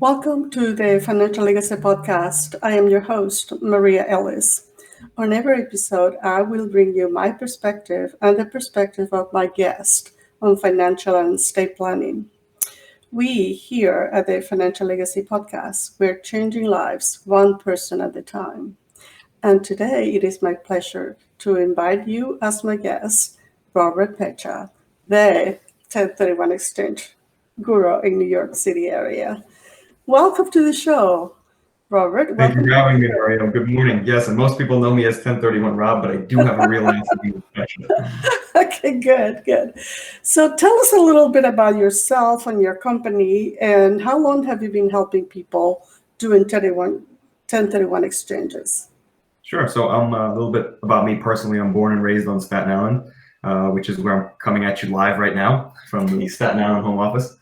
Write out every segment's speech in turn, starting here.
Welcome to the Financial Legacy Podcast. I am your host, Maria Ellis. On every episode, I will bring you my perspective and the perspective of my guest on financial and estate planning. We here at the Financial Legacy Podcast, we're changing lives one person at a time. And today it is my pleasure to invite you as my guest, Robert Pecha, the 1031 Exchange guru in New York City area. Welcome to the show, Robert. Thank you Welcome. for having me, Mario. Good morning. Yes, and most people know me as 1031 Rob, but I do have a real name to be affectionate. Okay, good. So tell us a little bit about yourself and your company, and how long have you been helping people doing 1031 exchanges? Sure. So a little bit about me personally. I'm born and raised on Staten Island, which is where I'm coming at you live right now from the Staten Island home office.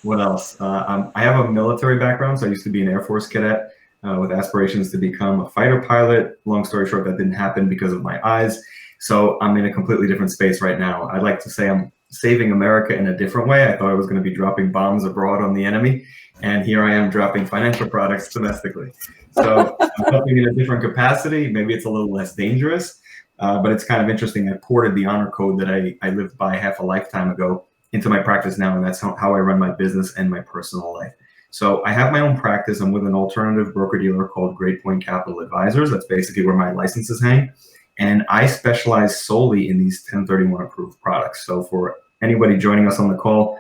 What else? I have a military background, so I used to be an Air Force cadet with aspirations to become a fighter pilot. Long story short, that didn't happen because of my eyes. So I'm in a completely different space right now. I'd like to say I'm saving America in a different way. I thought I was going to be dropping bombs abroad on the enemy, and here I am dropping financial products domestically. So I'm helping in a different capacity. Maybe it's a little less dangerous, but it's kind of interesting. I ported the honor code that I lived by half a lifetime ago into my practice now, and that's how I run my business and my personal life. So I have my own practice. I'm with an alternative broker-dealer called Great Point Capital Advisors. That's basically where my licenses hang. And I specialize solely in these 1031 approved products. So for anybody joining us on the call,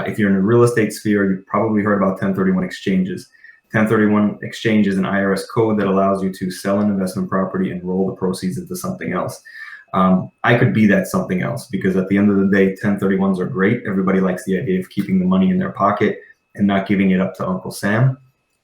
if you're in the real estate sphere, you've probably heard about 1031 exchanges. 1031 exchange is an IRS code that allows you to sell an investment property and roll the proceeds into something else. I could be that something else, because at the end of the day, 1031s are great. Everybody likes the idea of keeping the money in their pocket and not giving it up to Uncle Sam.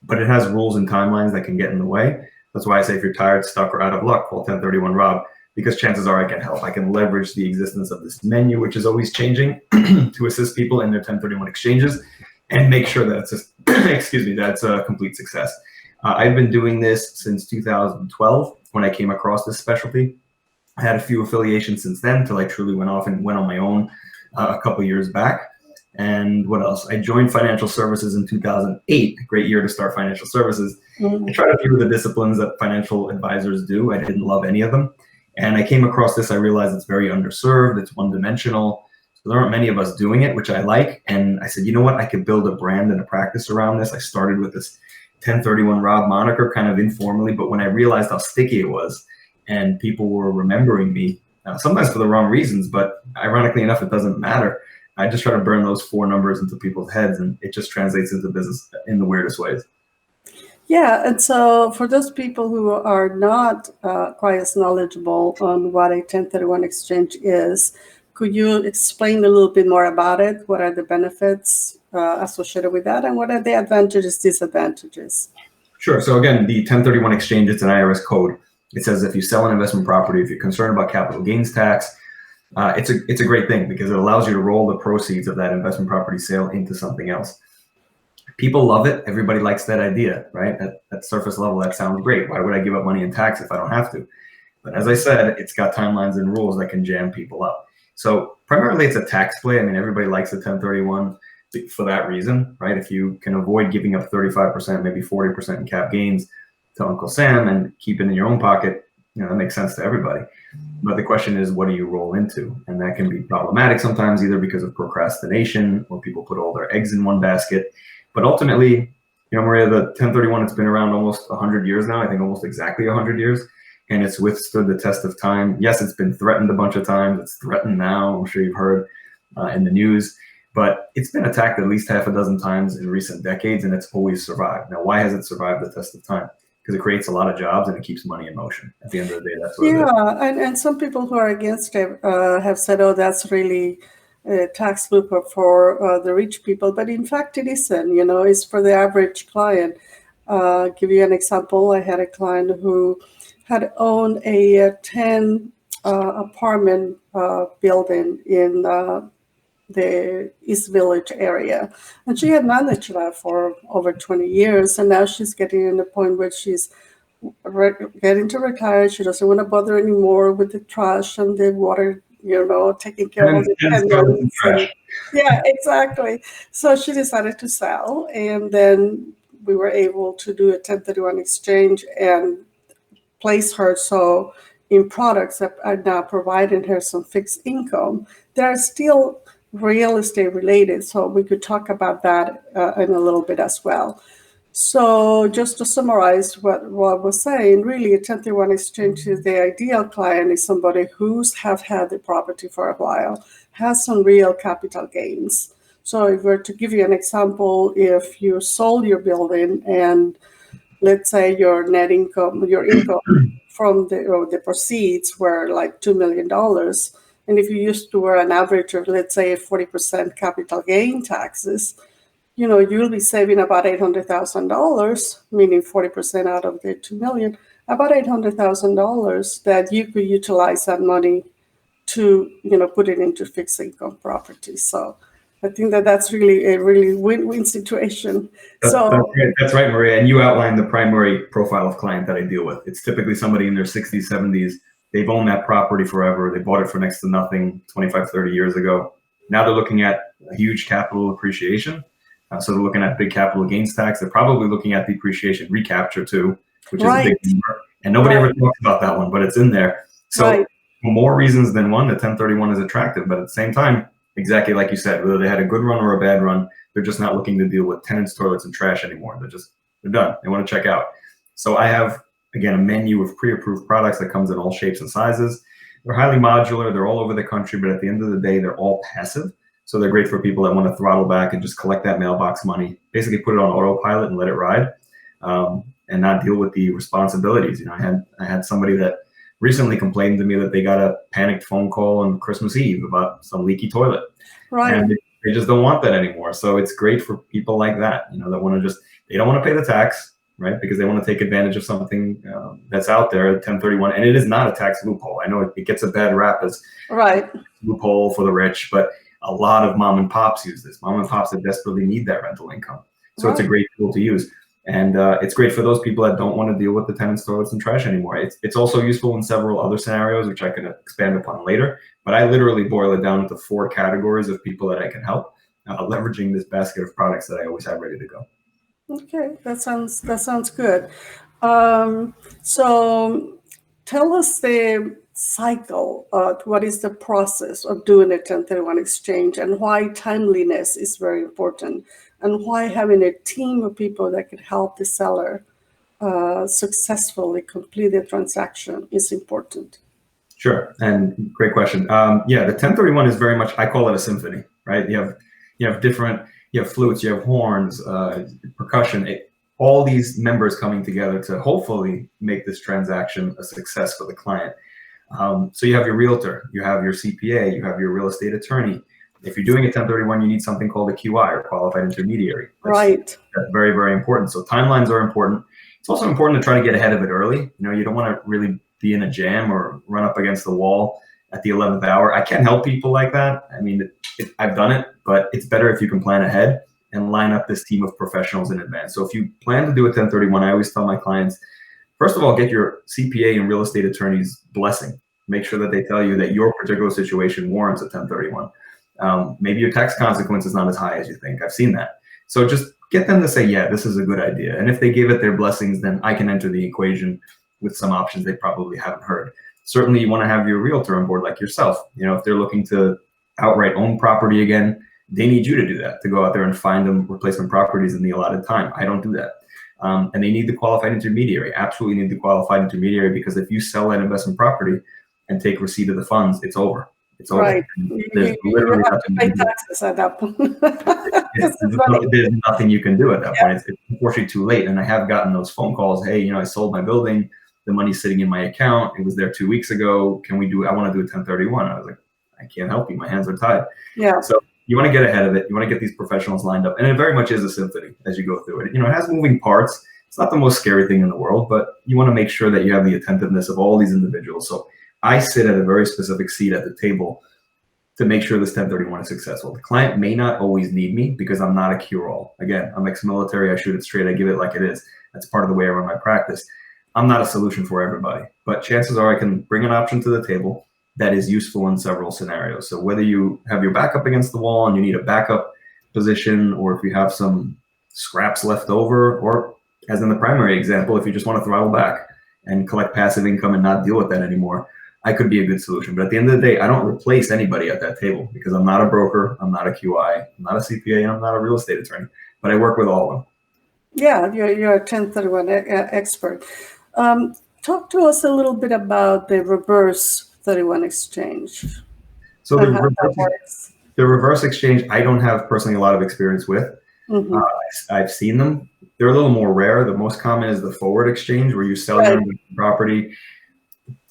But it has rules and timelines that can get in the way. That's why I say if you're tired, stuck, or out of luck, call 1031 Rob, because chances are I can help. I can leverage the existence of this menu, which is always changing, to assist people in their 1031 exchanges and make sure that it's a complete success. I've been doing this since 2012 when I came across this specialty. I had a few affiliations since then until I truly went off and went on my own a couple years back. And what else? I joined financial services in 2008. Great year to start financial services. I tried a few of the disciplines that financial advisors do. I didn't love any of them. And I came across this. I realized it's very underserved. It's one-dimensional. So there aren't many of us doing it, which I like. And I said, you know what? I could build a brand and a practice around this. I started with this 1031 Rob moniker kind of informally. But when I realized how sticky it was and people were remembering me, sometimes for the wrong reasons, but ironically enough, it doesn't matter. I just try to burn those four numbers into people's heads, and it just translates into business in the weirdest ways. Yeah, and so for those people who are not quite as knowledgeable on what a 1031 exchange is, could you explain a little bit more about it? What are the benefits associated with that, and what are the advantages, disadvantages? Sure. So again, the 1031 exchange, it's an IRS code. It says if you sell an investment property, if you're concerned about capital gains tax, it's a great thing because it allows you to roll the proceeds of that investment property sale into something else. People love it. Everybody likes that idea, right? At surface level, that sounds great. Why would I give up money in tax if I don't have to? But as I said, it's got timelines and rules that can jam people up. So primarily it's a tax play. I mean, everybody likes the 1031 for that reason, right? If you can avoid giving up 35%, maybe 40% in cap gains to Uncle Sam and keep it in your own pocket, that makes sense to everybody. But the question is, what do you roll into? And that can be problematic sometimes, either because of procrastination or people put all their eggs in one basket. But ultimately, Maria, the 1031, it's been around almost 100 years now. I think almost exactly 100 years. And it's withstood the test of time. Yes, it's been threatened a bunch of times. It's threatened now. I'm sure you've heard in the news. But it's been attacked at least half a dozen times in recent decades, and it's always survived. Now, why has it survived the test of time? Because it creates a lot of jobs and it keeps money in motion. At the end of the day, that's what it is. Yeah, and some people who are against it have said, oh, that's really a tax loophole for the rich people. But in fact, it isn't. It's for the average client. Give you an example. I had a client who had owned a 10 apartment building in the East Village area. And she had managed that for over 20 years. And now she's getting in the point where she's getting to retire. She doesn't want to bother anymore with the trash and the water taking care of all the And storage and tenants. trash. Yeah, exactly. So she decided to sell, and then we were able to do a 1031 exchange and place her so in products that are now providing her some fixed income. They are still real estate related, so we could talk about that in a little bit as well. So just to summarize what Rob was saying, really a 1031 exchange to the ideal client is somebody who's have had the property for a while, has some real capital gains. So if we're to give you an example, if you sold your building and let's say your net income, your income from the proceeds were like $2 million. And if you used to wear an average of, let's say, 40% capital gain taxes, you'll be saving about $800,000, meaning 40% out of the 2 million, about $800,000 that you could utilize that money to, put it into fixed income properties. So I think that's really a really win-win situation. That's right, Maria. And you outlined the primary profile of client that I deal with. It's typically somebody in their 60s, 70s. They've owned that property forever. They bought it for next to nothing 25, 30 years ago. Now they're looking at a huge capital appreciation. So they're looking at big capital gains tax. They're probably looking at depreciation recapture too, which is a big number. And nobody ever talks about that one, but it's in there. So for more reasons than one, the 1031 is attractive. But at the same time, exactly like you said, whether they had a good run or a bad run, they're just not looking to deal with tenants, toilets, and trash anymore. They're done. They want to check out. So I have, again, a menu of pre-approved products that comes in all shapes and sizes. They're highly modular. They're all over the country, but at the end of the day, they're all passive. So they're great for people that want to throttle back and just collect that mailbox money, basically put it on autopilot and let it ride, and not deal with the responsibilities. I had somebody that recently complained to me that they got a panicked phone call on Christmas Eve about some leaky toilet. And they just don't want that anymore. So it's great for people like that, that want to they don't want to pay the tax, right? Because they want to take advantage of something that's out there, 1031, and it is not a tax loophole. I know it gets a bad rap as a loophole for the rich, but a lot of mom and pops use this. Mom and pops that desperately need that rental income. So it's a great tool to use. And it's great for those people that don't want to deal with the tenants, toilets, and trash anymore. It's also useful in several other scenarios, which I can expand upon later. But I literally boil it down into 4 categories of people that I can help, leveraging this basket of products that I always have ready to go. Okay, that sounds good. So tell us the cycle. What is the process of doing a 1031 exchange, and why timeliness is very important, and why having a team of people that could help the seller successfully complete the transaction is important. Sure, and great question. The 1031 is very much, I call it a symphony, right? You have different, you have flutes, you have horns, percussion, all these members coming together to hopefully make this transaction a success for the client. So you have your realtor, you have your CPA, you have your real estate attorney. If you're doing a 1031, you need something called a QI, or qualified intermediary. That's very, very important. So timelines are important. It's also important to try to get ahead of it early. You don't want to really be in a jam or run up against the wall at the 11th hour. I can't help people like that. I mean, I've done it, but it's better if you can plan ahead and line up this team of professionals in advance. So if you plan to do a 1031, I always tell my clients, first of all, get your CPA and real estate attorney's blessing. Make sure that they tell you that your particular situation warrants a 1031. Maybe your tax consequence is not as high as you think. I've seen that. So just get them to say, yeah, this is a good idea. And if they give it their blessings, then I can enter the equation with some options they probably haven't heard. Certainly you want to have your realtor on board like yourself. If they're looking to outright own property again, they need you to do that, to go out there and find them replacement properties in the allotted time. I don't do that. And they need the qualified intermediary, absolutely need the qualified intermediary, because if you sell that investment property and take receipt of the funds, it's over. It's over. Right. You have to pay taxes at that point. There's nothing you can do at that point. It's unfortunately too late. And I have gotten those phone calls. Hey, I sold my building. The money's sitting in my account. It was there 2 weeks ago. I want to do a 1031. I was like, I can't help you. My hands are tied. Yeah. So you want to get ahead of it. You want to get these professionals lined up. And it very much is a symphony as you go through it. It has moving parts. It's not the most scary thing in the world, but you want to make sure that you have the attentiveness of all these individuals. So I sit at a very specific seat at the table to make sure this 1031 is successful. The client may not always need me because I'm not a cure-all. Again, I'm ex-military. I shoot it straight. I give it like it is. That's part of the way I run my practice. I'm not a solution for everybody, but chances are I can bring an option to the table. that is useful in several scenarios. So whether you have your back up against the wall and you need a backup position, or if you have some scraps left over, or as in the primary example, if you just want to throttle back and collect passive income and not deal with that anymore, I could be a good solution. But at the end of the day, I don't replace anybody at that table because I'm not a broker, I'm not a QI, I'm not a CPA, and I'm not a real estate attorney, but I work with all of them. Yeah, you're a 1031 expert. Talk to us a little bit about the reverse 31 exchange. So the reverse exchange, I don't have personally a lot of experience with. Mm-hmm. I've seen them. They're a little more rare. The most common is the forward exchange, where you sell your property,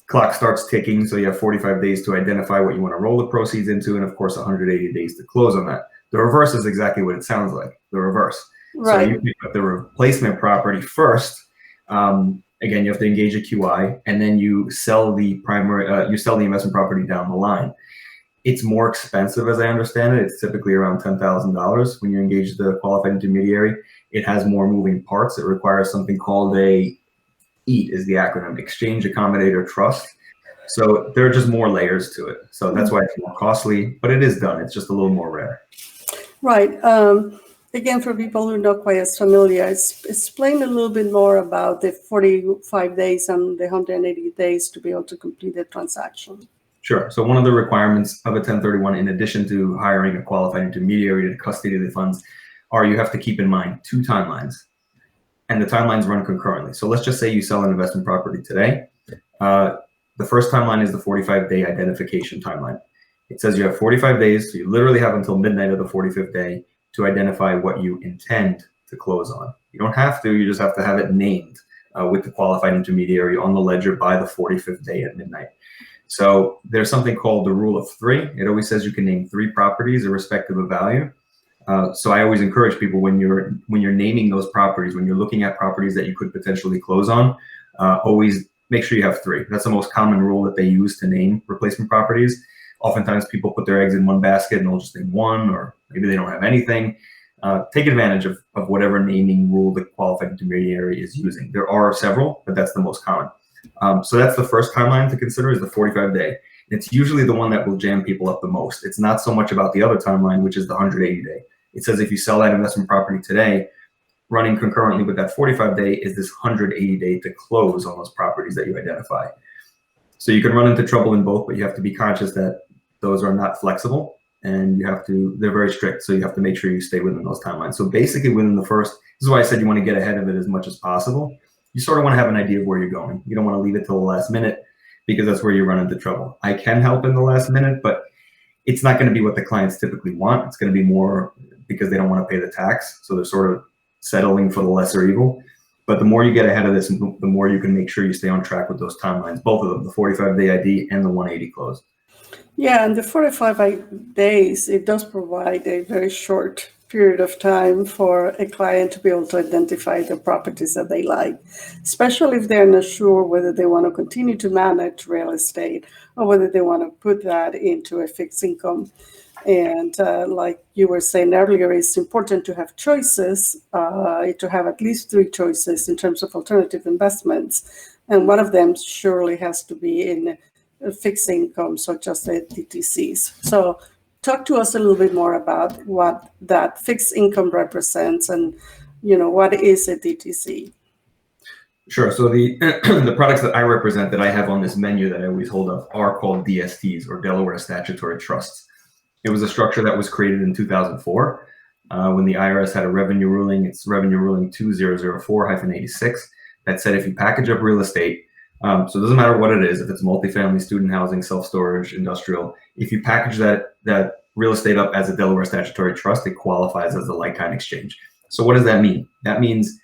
clock starts ticking, so you have 45 days to identify what you want to roll the proceeds into, and of course 180 days to close on that. The reverse is exactly what it sounds like, the reverse. Right. So you pick up the replacement property first. Again, you have to engage a QI, and then you sell the primary, you sell the investment property down the line. It's more expensive, as I understand it. It's typically around $10,000 when you engage the qualified intermediary. It has more moving parts. It requires something called a EAT, is the acronym, Exchange Accommodator Trust. So there are just more layers to it. So that's why it's more costly, but it is done. It's just a little more rare. Right. Again, for people who are not quite as familiar, explain a little bit more about the 45 days and the 180 days to be able to complete the transaction. Sure. So one of the requirements of a 1031, in addition to hiring a qualified intermediary to custody the funds, are you have to keep in mind 2 timelines. And the timelines run concurrently. So let's just say you sell an investment property today. The first timeline is the 45-day identification timeline. It says you have 45 days, so you literally have until midnight of the 45th day to identify what you intend to close on. You don't have to, you just have to have it named with the qualified intermediary on the ledger by the 45th day at midnight. So there's something called the rule of 3. It always says you can name 3 properties irrespective of value. So I always encourage people, when you're naming those properties, when you're looking at properties that you could potentially close on, always make sure you have 3. That's the most common rule that they use to name replacement properties. Oftentimes people put their eggs in one basket and they'll just name 1, or maybe they don't have anything. Take advantage of whatever naming rule the qualified intermediary is using. There are several, but that's the most common. So that's the first timeline to consider, is the 45-day. It's usually the one that will jam people up the most. It's not so much about the other timeline, which is the 180-day. It says if you sell that investment property today, running concurrently with that 45-day is this 180-day to close on those properties that you identify. So you can run into trouble in both, but you have to be conscious that those are not flexible, and they're very strict. So you have to make sure you stay within those timelines. So basically within the first, this is why I said you want to get ahead of it as much as possible. You sort of want to have an idea of where you're going. You don't want to leave it till the last minute, because that's where you run into trouble. I can help in the last minute, but it's not going to be what the clients typically want. It's going to be more because they don't want to pay the tax. So they're sort of settling for the lesser evil. But the more you get ahead of this, the more you can make sure you stay on track with those timelines, both of them, the 45-day ID and the 180 close. Yeah, and the 45 days, it does provide a very short period of time for a client to be able to identify the properties that they like, especially if they're not sure whether they want to continue to manage real estate or whether they want to put that into a fixed income. And like you were saying earlier, it's important to have choices, to have at least 3 choices in terms of alternative investments. And one of them surely has to be in fixed income, such as the DTCs. So talk to us a little bit more about what that fixed income represents, and what is a DTC? Sure. So the the products that I represent, that I have on this menu that I always hold up, are called DSTs, or Delaware Statutory Trusts. It was a structure that was created in 2004 when the IRS had a revenue ruling. It's Revenue Ruling 2004-86 that said if you package up real estate, so it doesn't matter what it is, if it's multifamily, student housing, self-storage, industrial, if you package that real estate up as a Delaware statutory trust, it qualifies as a like-kind exchange. So what does that mean? That means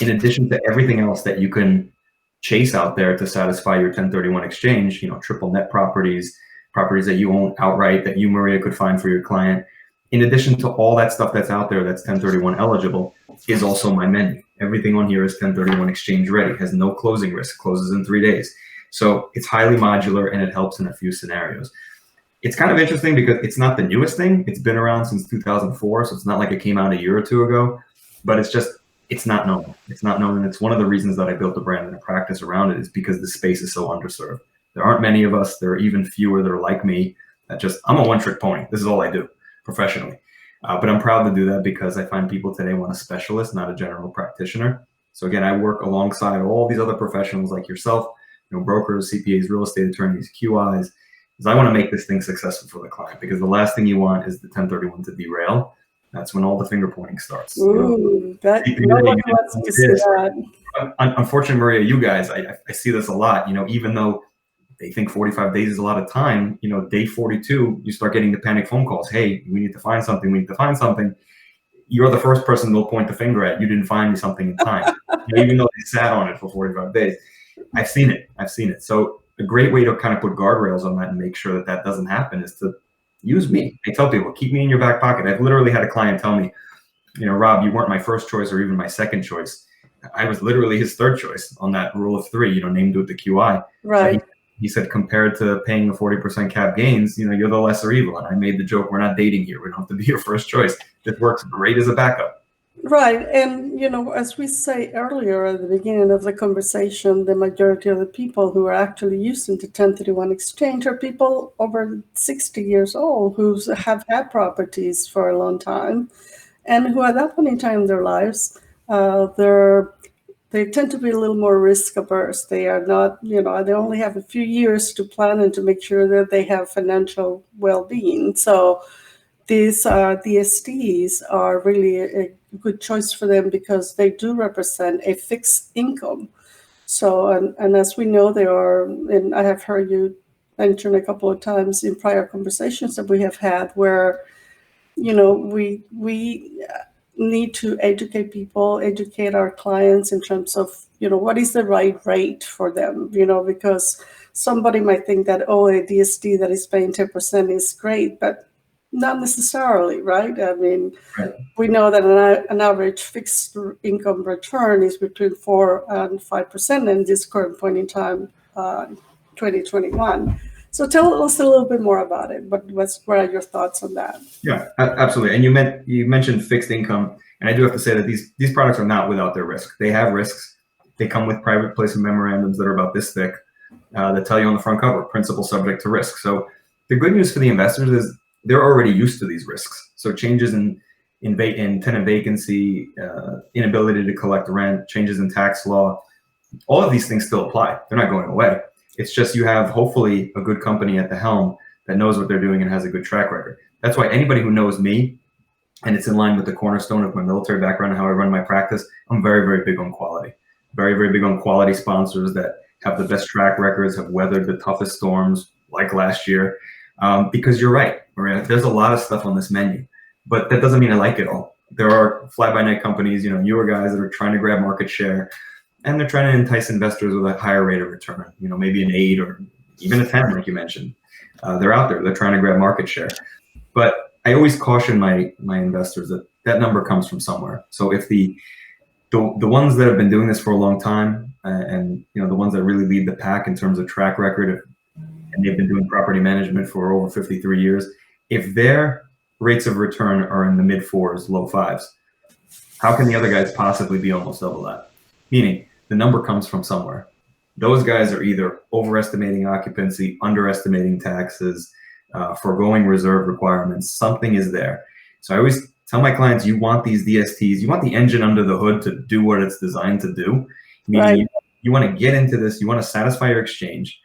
in addition to everything else that you can chase out there to satisfy your 1031 exchange, triple net properties that you own outright, that you, Maria, could find for your client, in addition to all that stuff that's out there that's 1031 eligible, is also my menu. Everything on here is 1031 exchange ready, has no closing risk, closes in 3 days. So it's highly modular, and it helps in a few scenarios. It's kind of interesting because it's not the newest thing. It's been around since 2004, so it's not like it came out a year or 2 ago, but it's not known. It's not known, and it's one of the reasons that I built a brand and a practice around it, is because the space is so underserved. There aren't many of us. There are even fewer that are like me. I'm a one-trick pony. This is all I do professionally. But I'm proud to do that because I find people today want a specialist, not a general practitioner. So again, I work alongside all these other professionals like yourself, brokers, CPAs, real estate attorneys, QIs, because I want to make this thing successful for the client, because the last thing you want is the 1031 to derail. That's when all the finger pointing starts. Ooh, nobody wants to see that. Unfortunately, Maria, you guys, I see this a lot. Even though they think 45 days is a lot of time, day 42, you start getting the panic phone calls. Hey, we need to find something. We need to find something. You're the first person they'll point the finger at. You didn't find me something in time, even though they sat on it for 45 days. I've seen it. So a great way to kind of put guardrails on that and make sure that doesn't happen is to use me. I tell people, keep me in your back pocket. I've literally had a client tell me, Rob, you weren't my first choice or even my second choice. I was literally his third choice on that rule of three, named with the QI. Right. He said, compared to paying the 40% cap gains, you're the lesser evil. And I made the joke, we're not dating here. We don't have to be your first choice. This works great as a backup. Right. And, as we say earlier at the beginning of the conversation, the majority of the people who are actually using the 1031 exchange are people over 60 years old who have had properties for a long time and who at that point in time in their lives, they tend to be a little more risk averse. They are not, they only have a few years to plan and to make sure that they have financial well-being. So these DSTs are really a good choice for them because they do represent a fixed income. So, and as we know, they are, and I have heard you mention a couple of times in prior conversations that we have had where, we need to educate people, educate our clients in terms of, what is the right rate for them, because somebody might think that, a DST that is paying 10% is great, but not necessarily, right? I mean, right. We know that an average fixed income return is between 4 and 5% in this current point in time, 2021. So tell us a little bit more about it. What are your thoughts on that? Yeah, absolutely. And you mentioned fixed income, and I do have to say that these products are not without their risk. They have risks. They come with private placement memorandums that are about this thick that tell you on the front cover, principal subject to risk. So the good news for the investors is they're already used to these risks. So changes in tenant vacancy, inability to collect rent, changes in tax law, all of these things still apply. They're not going away. It's just you have hopefully a good company at the helm that knows what they're doing and has a good track record. That's why anybody who knows me, and it's in line with the cornerstone of my military background and how I run my practice, I'm very, very big on quality. Very, very big on quality sponsors that have the best track records, have weathered the toughest storms like last year. Because you're right, Maria, there's a lot of stuff on this menu, but that doesn't mean I like it all. There are fly-by-night companies, newer guys that are trying to grab market share, and they're trying to entice investors with a higher rate of return, maybe an 8 or even a 10, like you mentioned. They're out there, they're trying to grab market share. But I always caution my investors that number comes from somewhere. So if the ones that have been doing this for a long time, and the ones that really lead the pack in terms of track record, and they've been doing property management for over 53 years, if their rates of return are in the mid 4s, low 5s, how can the other guys possibly be almost double that? Meaning the number comes from somewhere. Those guys are either overestimating occupancy, underestimating taxes, foregoing reserve requirements. Something is there. So I always tell my clients, you want these DSTs, you want the engine under the hood to do what it's designed to do. Meaning Right. you want to get into this, you want to satisfy your exchange.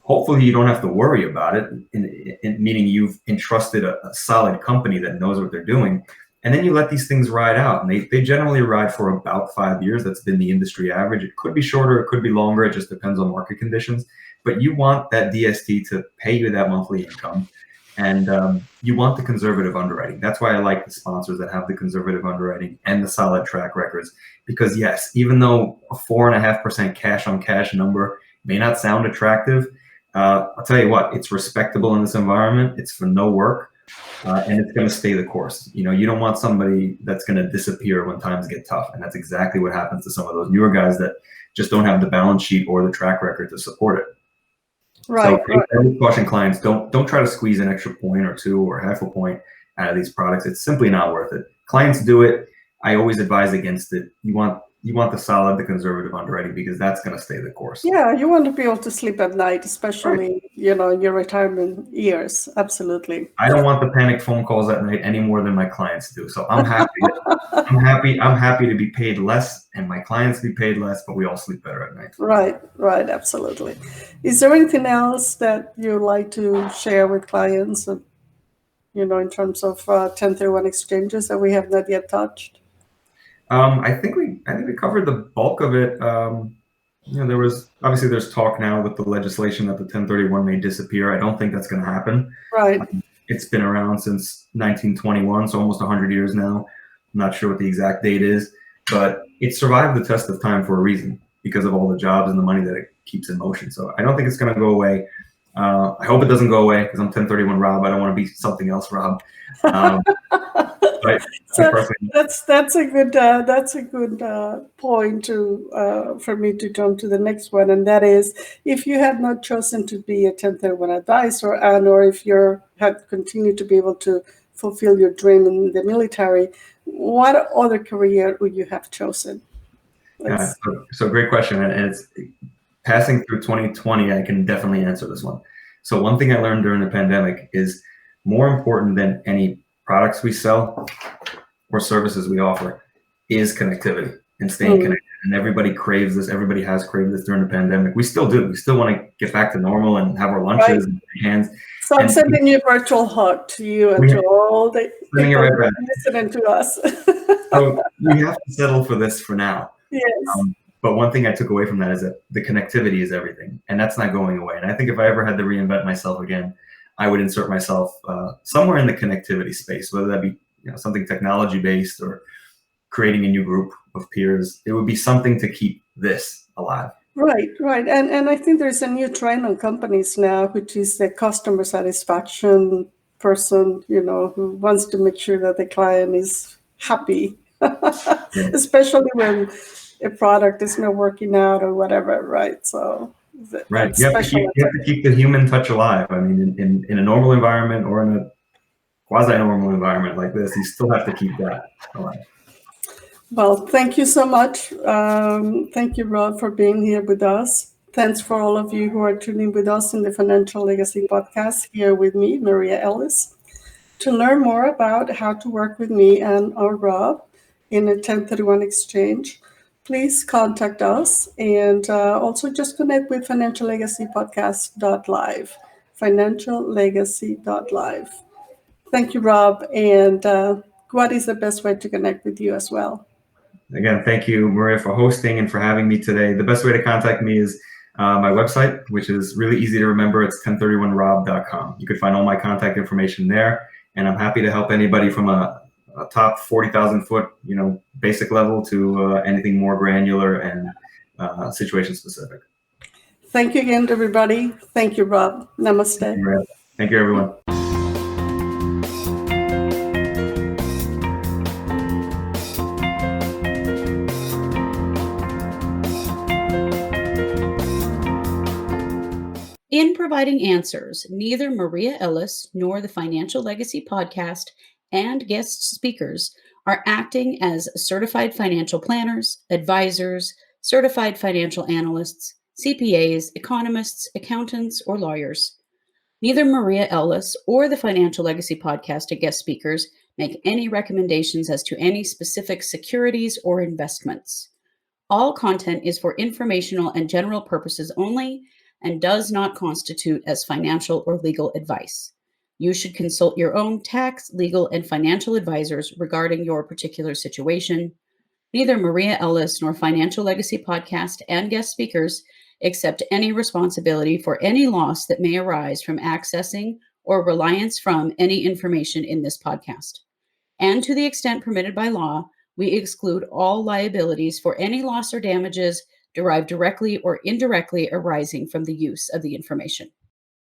Hopefully you don't have to worry about it, meaning you've entrusted a solid company that knows what they're doing. And then you let these things ride out. And they generally ride for about 5 years. That's been the industry average. It could be shorter, it could be longer. It just depends on market conditions. But you want that DST to pay you that monthly income. And you want the conservative underwriting. That's why I like the sponsors that have the conservative underwriting and the solid track records. Because yes, even though a 4.5% cash on cash number may not sound attractive, I'll tell you what, it's respectable in this environment. It's for no work, and it's going to stay the course. You don't want somebody that's going to disappear when times get tough, and that's exactly what happens to some of those newer guys that just don't have the balance sheet or the track record to support it. Right. So I would caution clients, don't try to squeeze an extra point or 2 or half a point out of these products. It's simply not worth it. Clients do it. I always advise against it. You want you want the solid, the conservative underwriting, because that's going to stay the course. Yeah, you want to be able to sleep at night, Right. especially, in your retirement years. Absolutely. I don't want the panic phone calls at night any more than my clients do. So I'm happy to be paid less and my clients be paid less, but we all sleep better at night. Right, absolutely. Is there anything else that you like to share with clients, in terms of 1031 exchanges that we have not yet touched? I think we covered the bulk of it. There's talk now with the legislation that the 1031 may disappear. I don't think that's going to happen. Right. It's been around since 1921, so almost 100 years now. I'm not sure what the exact date is, but it survived the test of time for a reason because of all the jobs and the money that it keeps in motion. So I don't think it's going to go away. I hope it doesn't go away because I'm 1031 Rob. I don't want to be something else, Rob. But So that's a good point for me to jump to the next one, and that is, if you had not chosen to be a 1031 advisor, or if you had continued to be able to fulfill your dream in the military, what other career would you have chosen? So great question, and it's passing through 2020. I can definitely answer this one. So one thing I learned during the pandemic is more important than any products we sell or services we offer is connectivity and staying connected. And everybody craves this. Everybody has craved this during the pandemic. We still do. We still want to get back to normal and have our lunches and hands. So I'm sending you a virtual hug to you and to all the people listening to us. So we have to settle for this for now. Yes. But one thing I took away from that is that the connectivity is everything, and that's not going away. And I think if I ever had to reinvent myself again, I would insert myself somewhere in the connectivity space, whether that be something technology based or creating a new group of peers. It would be something to keep this alive. Right. And I think there's a new trend on companies now, which is the customer satisfaction person, who wants to make sure that the client is happy, especially when a product is not working out or whatever, right? So right, you have to keep the human touch alive. I mean, in a normal environment or in a quasi-normal environment like this, you still have to keep that alive. Well, thank you so much. Thank you, Rob, for being here with us. Thanks for all of you who are tuning with us in the Financial Legacy Podcast here with me, Maria Ellis. To learn more about how to work with me or Rob in a 1031 exchange, please contact us, and also just connect with financiallegacypodcast.live, financiallegacy.live. Thank you, Rob. And what is the best way to connect with you as well? Again, thank you, Maria, for hosting and for having me today. The best way to contact me is my website, which is really easy to remember. It's 1031rob.com. You can find all my contact information there, and I'm happy to help anybody from a top 40,000 foot, basic level to anything more granular and situation specific. Thank you again, everybody. Thank you, Rob. Namaste. Thank you, everyone. In providing answers, neither Maria Ellis nor the Financial Legacy Podcast and guest speakers are acting as certified financial planners, advisors, certified financial analysts, CPAs, economists, accountants, or lawyers. Neither Maria Ellis or the Financial Legacy Podcast and guest speakers make any recommendations as to any specific securities or investments. All content is for informational and general purposes only and does not constitute as financial or legal advice. You should consult your own tax, legal, and financial advisors regarding your particular situation. Neither Maria Ellis nor Financial Legacy Podcast and guest speakers accept any responsibility for any loss that may arise from accessing or reliance from any information in this podcast. And to the extent permitted by law, we exclude all liabilities for any loss or damages derived directly or indirectly arising from the use of the information.